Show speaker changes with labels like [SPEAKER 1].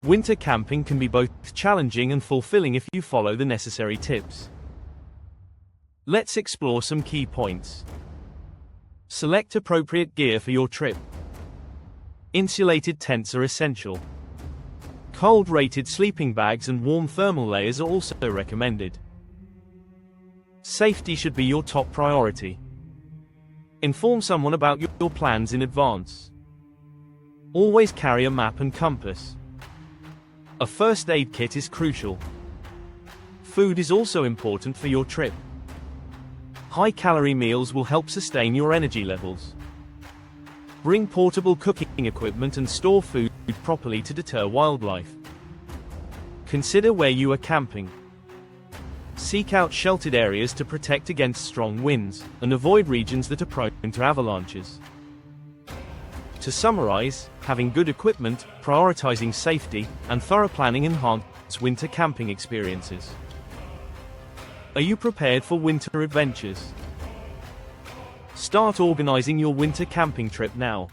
[SPEAKER 1] Winter camping can be both challenging and fulfilling if you follow the necessary tips. Let's explore some key points. Select appropriate gear for your trip. Insulated tents are essential. Cold-rated sleeping bags and warm thermal layers are also recommended. Safety should be your top priority. Inform someone about your plans in advance. Always carry a map and compass. A first aid kit is crucial. Food is also important for your trip. High-calorie meals will help sustain your energy levels. Bring portable cooking equipment and store food properly to deter wildlife. Consider where you are camping. Seek out sheltered areas to protect against strong winds, and avoid regions that are prone to avalanches. To summarize, having good equipment, prioritizing safety, and thorough planning enhance winter camping experiences. Are you prepared for winter adventures? Start organizing your winter camping trip now.